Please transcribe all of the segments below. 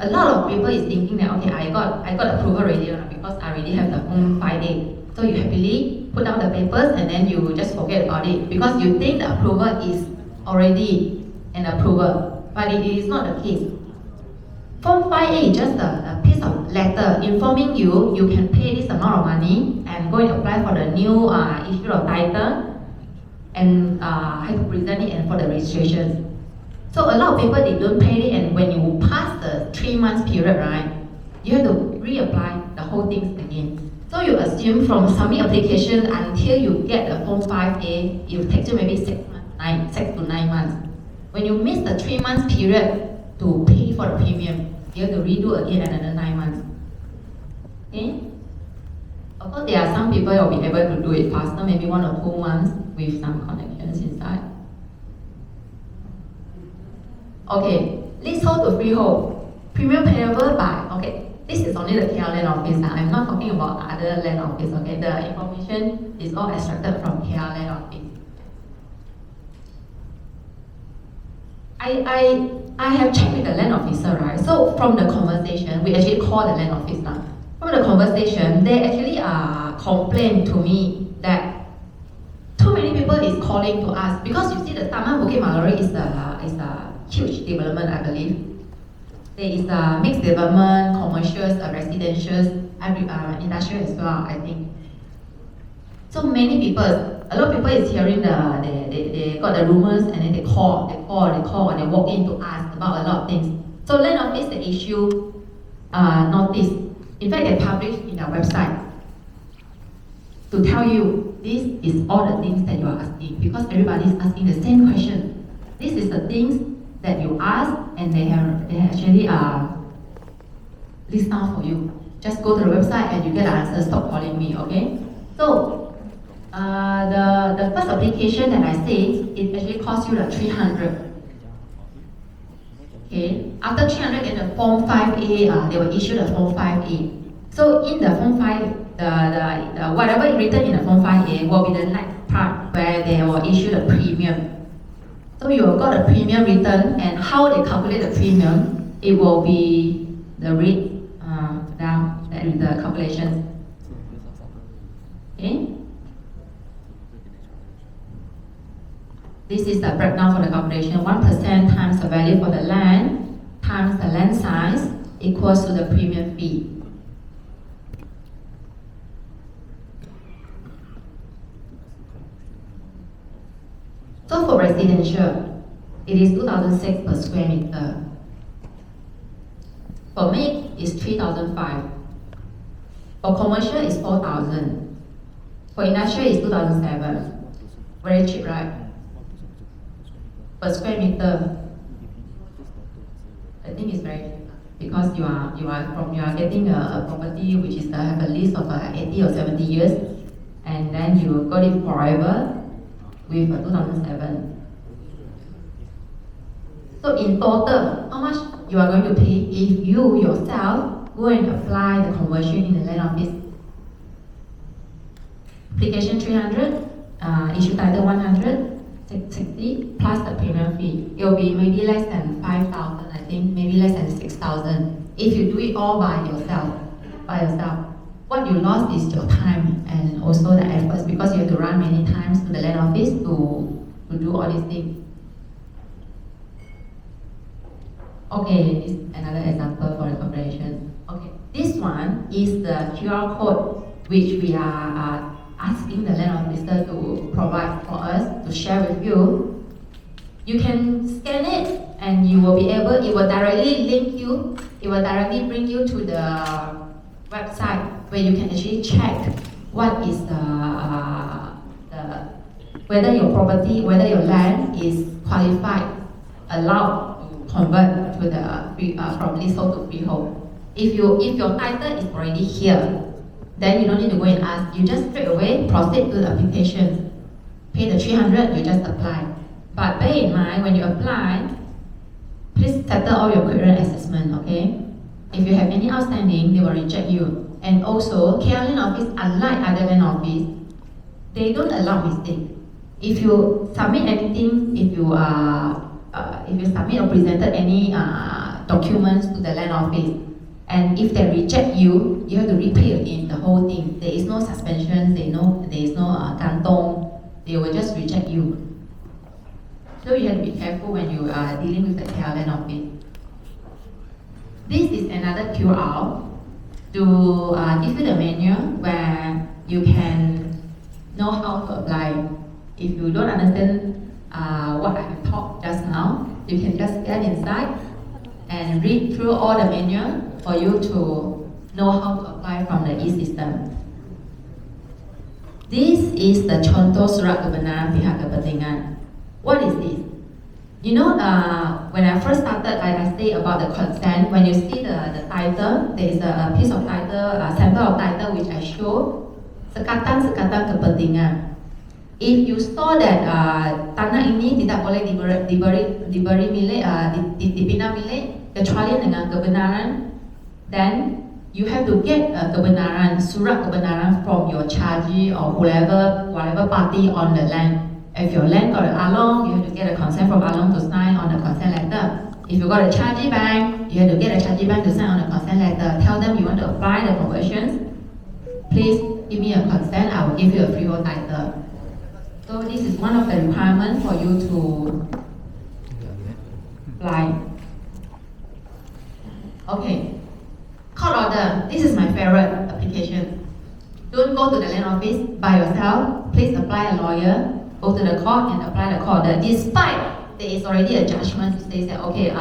a lot of people is thinking that okay, I got approval already because I already have the Form 5A. So you happily put down the papers and then you just forget about it because you think the approval is already an approval, but it is not the case. Form 5A is just a piece of letter informing you you can pay this amount of money and go and apply for the new issue of title and have to present it and for the registration. So a lot of people they don't pay it, and when you pass the 3 months period, right, you have to reapply the whole thing again. So you assume from submit application until you get the Form 5A, it will take you maybe 6 to 9 months. When you miss the 3 months period to pay for the premium, you have to redo again another 9 months. Okay? Of course, there are some people who will be able to do it faster, maybe 1 or 2 months with some connections inside. Okay, leasehold to freehold. Premium payable by, okay, this is only the KL land office. I'm not talking about other land office, okay? The information is all extracted from KL land office. I have checked with the land officer, right? So from the conversation, we actually call the land office now. From the conversation, they actually complained to me that too many people is calling to us because you see the Taman Bukit Mallory is a huge development, I believe. There is a mixed development, commercials, residential, industrial as well, I think. So many people, a lot of people is hearing they got the rumors and then they call, and they walk in to ask about a lot of things. So land office they issue notice. In fact, they publish in their website to tell you this is all the things that you are asking because everybody is asking the same question. This is the things that you ask and they actually list down for you. Just go to the website and you get the answer. Stop calling me, okay? So the first application that I say, it actually costs you the 300. Okay. After 300, then the Form 5A, they will issue the Form 5A. So in the Form 5, the whatever is written in the Form 5A will be the next part where they will issue the premium. So you have got the premium written, and how they calculate the premium, it will be the rate down, that is the calculations. Okay? This is the breakdown for the calculation. 1% times the value for the land times the land size equals to the premium fee. So for residential, it is 2,006 per square meter. For make, it's 3,005. For commercial, it's 4,000. For industrial, it's 2,007. Very cheap, right? Per square meter, I think it's very cheap because you are getting a property which is have a lease of 80 or 70 years, and then you got it forever with 2007. So in total, how much you are going to pay if you yourself go and apply the conversion in the land office? Application 300, issue title 160 plus the premium fee. It will be maybe less than 5,000, I think, maybe less than 6,000 if you do it all by yourself. What you lost is your time and also the efforts because you have to run many times to the land office to do all these things. Okay, this is another example for the calculation. Okay, this one is the QR code which we are asking the land officer to provide for us to share with you. You can scan it and you will be able, it will directly link you, it will directly bring you to the website where you can actually check what is whether your property, whether your land is qualified, allowed to convert to the from leasehold to freehold. If your title is already here, then you don't need to go and ask. You just straight away proceed to the application. Pay the 300, you just apply. But bear in mind, when you apply, please settle all your current assessment, okay? If you have any outstanding, they will reject you. And also, KL land office, unlike other land office, they don't allow mistake. If you submit anything, if you submit or presented any documents to the land office. And if they reject you, you have to repay again the whole thing. There is no suspension, there is no kantong. They will just reject you. So you have to be careful when you are dealing with the KL land office. This is another QR to give you the manual where you can know how to apply. If you don't understand what I have taught just now, you can just get inside and read through all the manual for you to know how to apply from the e-system. This is the Contoh Surat Kebenaran Pihak Kepentingan. What is this? You know, when I first started, I say about the consent. When you see the title, there is a piece of title, a sample of title which I show. Sekatan-sekatan kepentingan. If you saw that tanah ini tidak boleh diberi milik, dipindah milik kecuali dengan kebenaran, then you have to get kebenaran, surat kebenaran from your chargee or whatever party on the land. If your land got an along, you have to get a consent from along to sign on the consent letter. If you got a chargee bank, you have to get a chargee bank to sign on the consent letter. Tell them you want to apply the conversions. Please give me a consent, I will give you a freehold title. So this is one of the requirements for you to apply. Okay, court order. This is my favorite application. Don't go to the land office by yourself. Please apply a lawyer. Go to the court and apply the court order. Despite there is already a judgment to say that okay,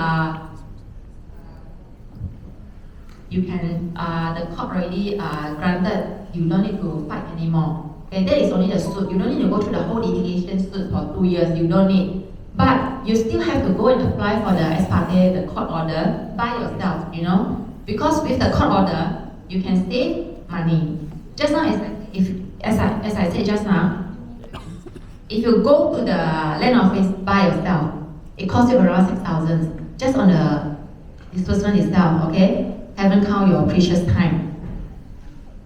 you can the court already granted. You don't need to fight anymore. Okay, that is only the suit. You don't need to go through the whole litigation suit for 2 years. You don't need. But you still have to go and apply for the ex parte, the court order by yourself, you know. Because with the court order, you can save money. Just now, as I said just now, if you go to the land office by yourself, it costs you around 6,000 just on the disbursement itself, okay? Haven't count your precious time.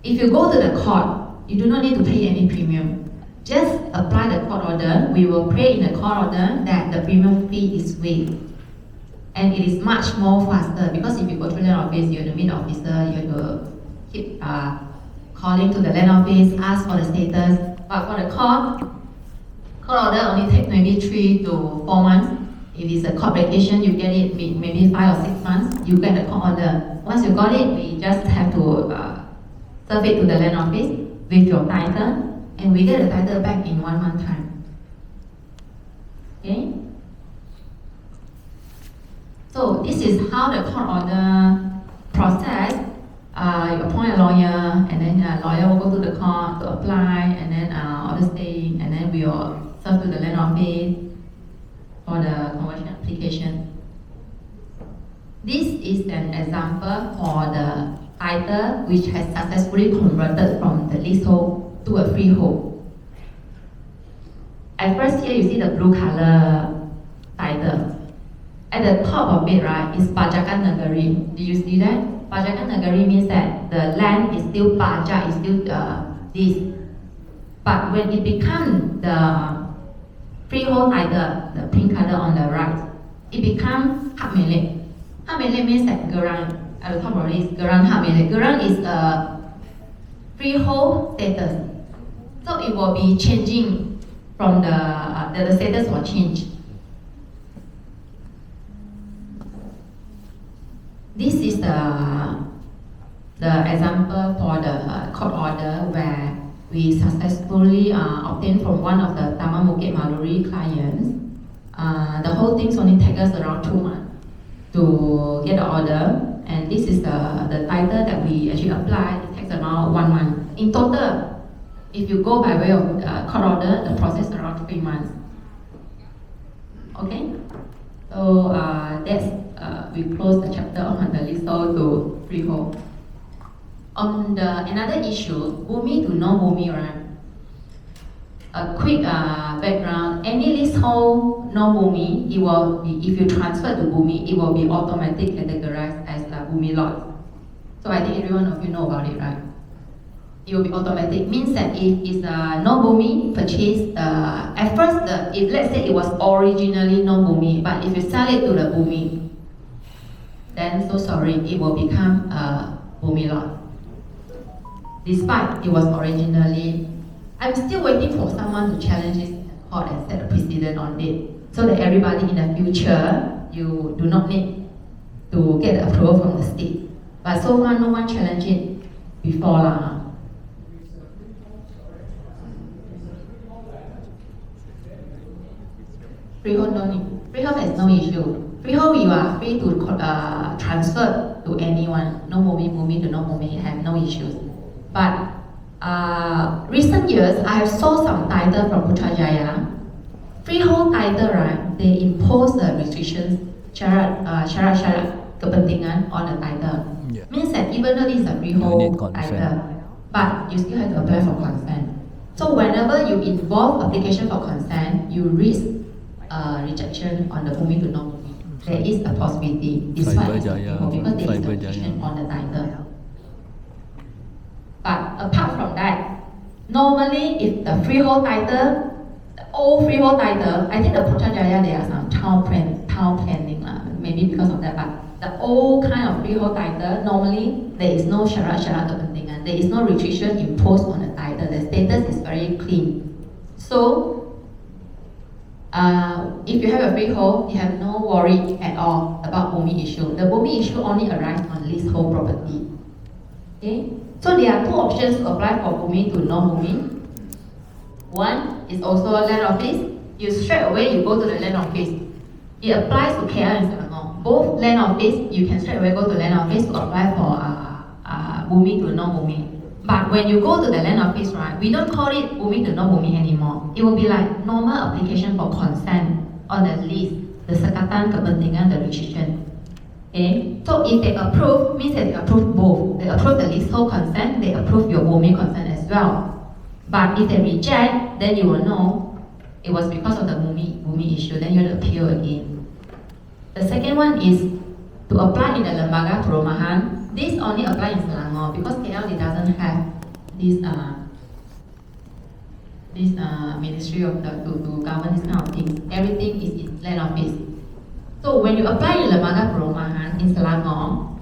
If you go to the court, you do not need to pay any premium. Just apply the court order. We will pray in the court order that the premium fee is waived. And it is much more faster because if you go to the land office, you have to meet the officer, you have to keep calling to the land office, ask for the status. But for the court order only takes maybe 3 to 4 months. If it's a court vacation, you get it maybe 5 or 6 months, you get the court order. Once you got it, we just have to serve it to the land office with your title, and we get the title back in 1 month time. Okay? So this is how the court order process. You appoint a lawyer, and then a lawyer will go to the court to apply, and then order stay, and then we will serve to the land office for the conversion application. This is an example for the title which has successfully converted from the leasehold to a freehold. At first here you see the blue color title. At the top of it, right, is Pajakan Negeri. Do you see that? Pajakan Negeri means that the land is still pajak, is still this. But when it becomes the freehold title, the pink color on the right, it becomes hak milik. Hak milik means that gerang. At the top of it is gerang hak milik. Gerang is a freehold status. So it will be changing from the status will change. This is the example for the court order where we successfully obtained from one of the Taman Bukit Maluri clients. The whole thing only takes us around 2 months to get the order, and this is the title that we actually applied. It takes around 1 month. In total, if you go by way of court order, the process is around 3 months. Okay, so that's we close the chapter on the leasehold to freehold. On another issue, Bumi to non-Bumi, right? A quick background: any leasehold non-Bumi, it will be, if you transfer to Bumi, it will be automatically categorized as a Bumi lot. So I think every one of you know about it, right? It will be automatic. Means that if it's a non-Bumi purchase, at first, if let's say it was originally non-Bumi, but if you sell it to the Bumi, then so sorry, it will become a bumi lot. Despite it was originally, I'm still waiting for someone to challenge this in court and set a precedent on it, so that everybody in the future, you do not need to get the approval from the state. But so far, no one challenged it before lah. Freehold no need. Freehold has no issue. Freehold, you are free to transfer to anyone. No bumi to no bumi, have no issues. But recent years, I have saw some title from Putrajaya. Freehold title, right? They impose the restrictions, syarat kepentingan on the title. Yeah. Means that even though this is a freehold title, but you still have to apply for consent. So whenever you involve application for consent, you risk rejection on the bumi to no bumi. There is a possibility, despite it's because there is a restriction on the title. But apart from that, normally if the freehold title, the old freehold title, I think the Putrajaya there are some town planning, maybe because of that, but the old kind of freehold title, normally there is no syarat kepentingan, there is no restriction imposed on the title, the status is very clean. So, if you have a freehold, you have no worry at all about bumi issue. The bumi issue only arises on leasehold property. Okay? So there are two options to apply for bumi to non-bumi. One is also a land office. You straight away you go to the land office. It applies to KL and Selangor. Both land office, you can straight away go to land office to apply for bumi to non-bumi. But when you go to the land office, right, we don't call it bumi to non-bumi anymore. It will be like normal application for consent on the lease, the sekatan kepentingan, the restriction. Okay? So if they approve, means that they approve both. They approve the leasehold consent, they approve your bumi consent as well. But if they reject, then you will know it was because of the bumi issue, then you have to appeal again. The second one is to apply in the lembaga perumahan. This only applies in Selangor because KL it doesn't have this ministry of to govern this kind of things. Everything is in land office. So when you apply in lembaga perumahan in Selangor,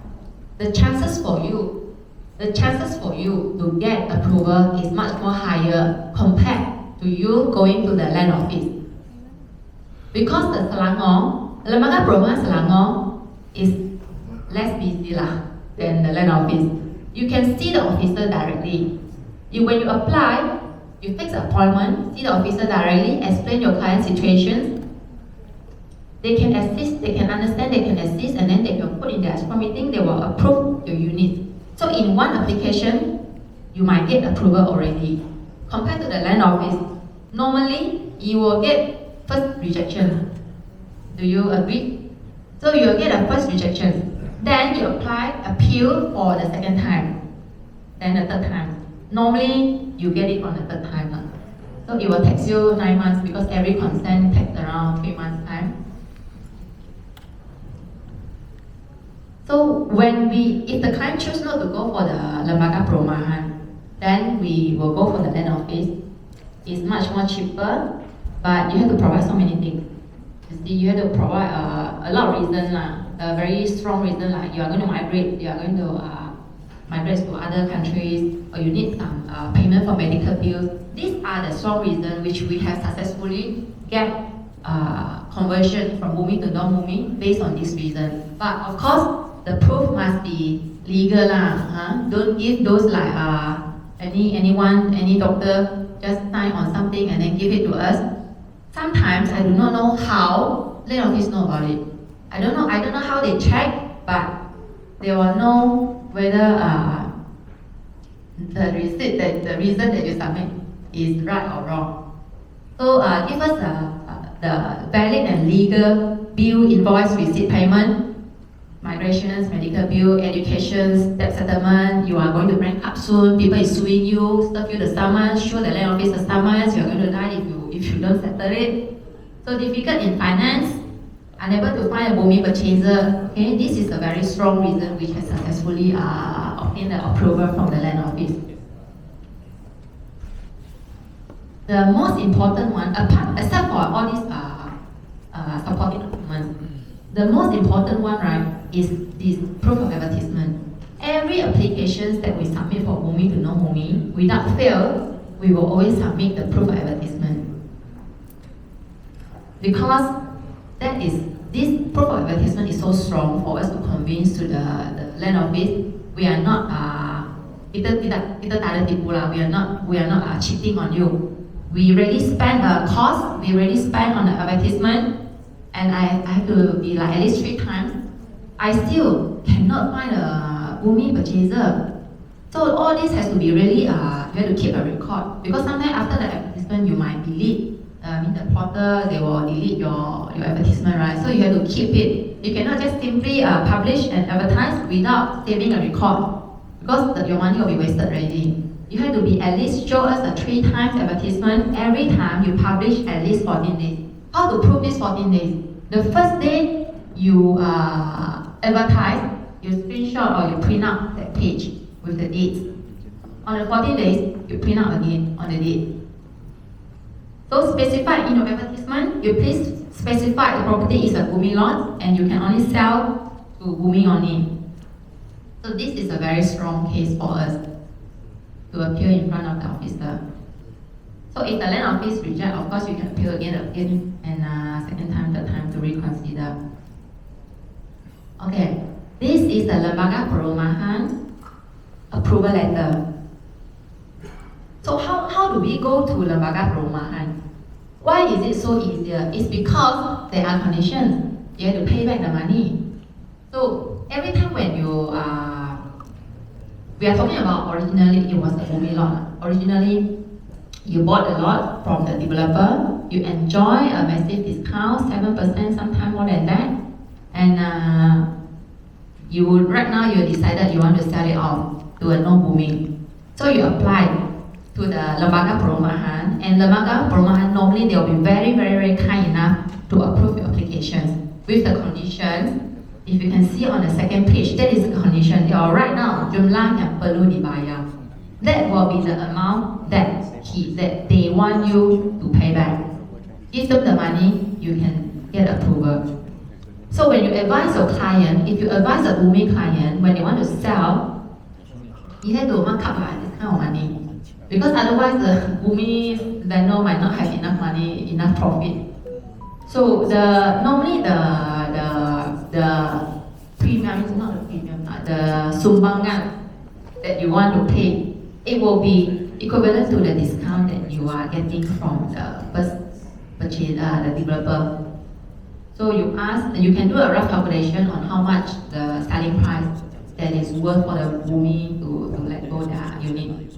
the chances for you to get approval is much more higher compared to you going to the land office. Because the Selangor, lembaga perumahan Selangor is less busy than the land office. You can see the officer directly. When you apply, you fix an appointment, see the officer directly, explain your client situations. They can assist, they can understand, they can assist, and then they can put in their SPA meeting, they will approve your unit. So in one application, you might get approval already. Compared to the land office, normally you will get first rejection. Do you agree? So you will get a first rejection. Then you appeal for the second time. Then the third time. Normally, you get it on the third time. So it will take you 9 months because every consent takes around 3 months time. So if the client chooses not to go for the lembaga perumahan, then we will go for the land office. It's much more cheaper, but you have to provide so many things. You see, you have to provide a lot of reasons, a very strong reason, like you are going to migrate, you are going to migrate to other countries, or you need some payment for medical bills. These are the strong reasons which we have successfully get conversion from bumi to non-bumi based on this reason. But of course, the proof must be legal Don't give those like any doctor just sign on something and then give it to us. Sometimes I do not know how land office know about it. I don't know how they check, but they will know whether the receipt, the reason that you submit is right or wrong. So give us the valid and legal bill, invoice, receipt, payment, migrations, medical bill, education, debt settlement. You are going to rank up soon. People is suing you, serve you the summons, show the land office the summons. You are going to die if you don't settle it. So difficult in finance. Unable to find a bumi purchaser. Okay, this is a very strong reason which has successfully obtained the approval from the land office. The most important one, except for all these supporting documents, the most important one, right, is this proof of advertisement. Every applications that we submit for Bumi to no Bumi, without fail, we will always submit the proof of advertisement. Because that is, this proof of advertisement is so strong for us to convince to the land office, we are not we are not cheating on you. We really spend a cost, we really spend on the advertisement, and I have to be like at least 3 times. I still cannot find a Bumi purchaser. So all this has to be really, you have to keep a record. Because sometimes after the advertisement, you might delete. The portal, they will delete your advertisement, right? So you have to keep it. You cannot just simply publish and advertise without saving a record. Because your money will be wasted already. You have to be at least show us a 3 times advertisement every time you publish at least 14 days. How to prove this 14 days? The first day you advertise, you screenshot or you print out that page with the dates. On the 14 days, you print out again on the date. So specify in your advertisement, you please specify the property is a Bumi lot and you can only sell to Bumi only. So this is a very strong case for us to appeal in front of the officer. So if the land office reject, of course you can appeal again, and second time, third time to reconsider. Okay, this is the Lembaga Perumahan approval letter. So how do we go to Lembaga Perumahan? Why is it so easier? It's because there are conditions. You have to pay back the money. So every time when you we are talking about originally it was a Bumi lot. Originally, you bought the lot from the developer. You enjoy a massive discount, 7%, sometimes more than that, and right now you decided you want to sell it off to a non-Bumi. So you apply to the Lembaga Perumahan, and Lembaga Perumahan normally they will be very, very, very kind enough to approve your applications with the condition. If you can see on the second page, that is the condition. They are right now jumlah yang perlu dibayar. That will be the amount that they want you to pay back. Give them the money, you can get approval. So when you advise your client, if you advise a Bumi client when they want to sell, you have to mark up this kind of money. Because otherwise the Bumi vendor might not have enough money, enough profit. So normally the premium, not the premium, the sumbangan that you want to pay, it will be equivalent to the discount that you are getting from the first purchase, the developer. So you can do a rough calculation on how much the selling price that is worth for the Bumi to let go their unit.